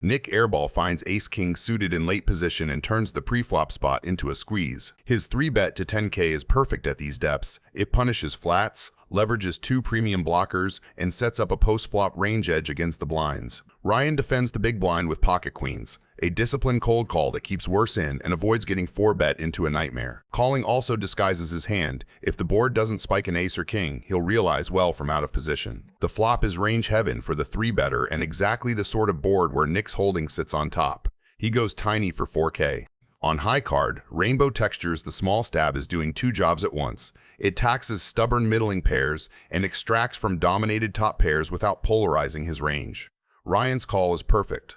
Nick airball finds ace-king suited in late position and turns the pre-flop spot into a squeeze. His 3-bet to 10K is perfect at these depths. It punishes flats, leverages 2 premium blockers, and sets up a post-flop range edge against the blinds. Ryan defends the big blind with pocket queens, a disciplined cold call that keeps worse in and avoids getting 4-bet into a nightmare. Calling also disguises his hand. If the board doesn't spike an ace or king, he'll realize well from out of position. The flop is range heaven for the 3-better and exactly the sort of board where Nick's holding sits on top. He goes tiny for 4K. On high card, Rainbow textures the small stab is doing 2 jobs at once. It taxes stubborn middling pairs and extracts from dominated top pairs without polarizing his range. Ryan's call is perfect.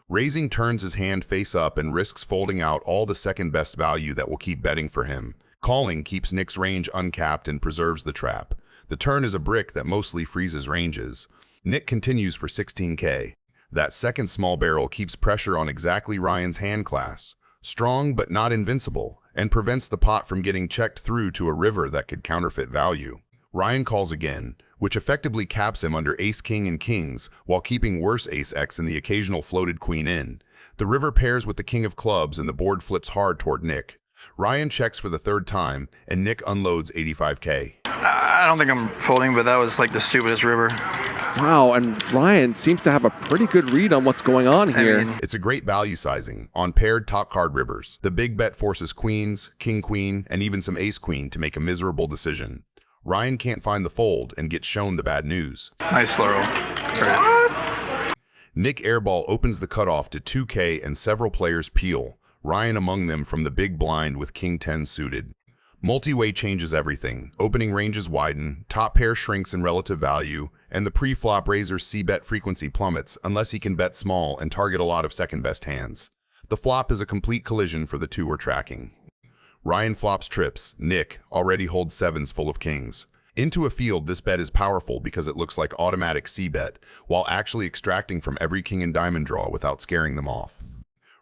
Raising turns his hand face up and risks folding out all the second best value that will keep betting for him. Calling keeps Nick's range uncapped and preserves the trap. The turn is a brick that mostly freezes ranges. Nick continues for 16K. That second small barrel keeps pressure on exactly Ryan's hand class. Strong but not invincible, and prevents the pot from getting checked through to a river that could counterfeit value. Ryan calls again, which effectively caps him under ace-king and kings, while keeping worse ace-x and the occasional floated queen in. The river pairs with the king of clubs and the board flips hard toward Nick. Ryan checks for the 3rd time, and Nick unloads 85K. I don't think I'm folding, but that was like the stupidest river. Wow, and Ryan seems to have a pretty good read on what's going on here. It's a great value sizing on paired top card rivers. The big bet forces queens, king-queen, and even some ace-queen to make a miserable decision. Ryan can't find the fold and gets shown the bad news. Nice throw. Great. Nick airball opens the cutoff to 2K and several players peel, Ryan among them from the big blind with king 10 suited. Multi-way changes everything. Opening ranges widen, top pair shrinks in relative value, and the pre-flop raiser's c-bet frequency plummets unless he can bet small and target a lot of second-best hands. The flop is a complete collision for the two we're tracking. Ryan flops trips. Nick already holds 7s full of kings. Into a field, this bet is powerful because it looks like automatic c-bet, while actually extracting from every king and diamond draw without scaring them off.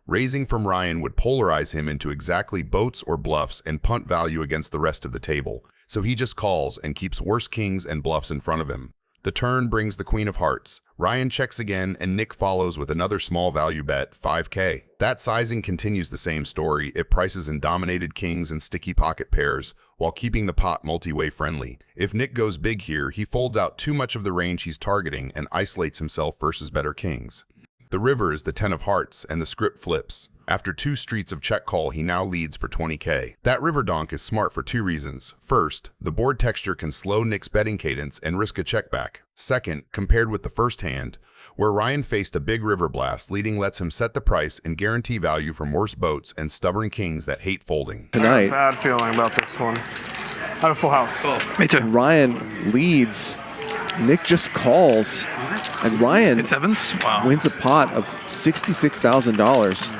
Raising from Ryan would polarize him into exactly boats or bluffs and punt value against the rest of the table, so he just calls and keeps worse kings and bluffs in front of him. The turn brings the queen of hearts. Ryan checks again, and Nick follows with another small value bet, 5K. That sizing continues the same story. It prices in dominated kings and sticky pocket pairs, while keeping the pot multi-way friendly. If Nick goes big here, he folds out too much of the range he's targeting and isolates himself versus better kings. The river is the 10 of hearts, and the script flips. After 2 streets of check call, he now leads for 20K. That river donk is smart for 2 reasons. First, the board texture can slow Nick's betting cadence and risk a check back. Second, compared with the first hand, where Ryan faced a big river blast, leading lets him set the price and guarantee value from worse boats and stubborn kings that hate folding. Tonight, Bad feeling about this one. I have a full house. Me too. Ryan leads. Nick just calls, and Ryan It's Evans? Wow. wins a pot of $66,000.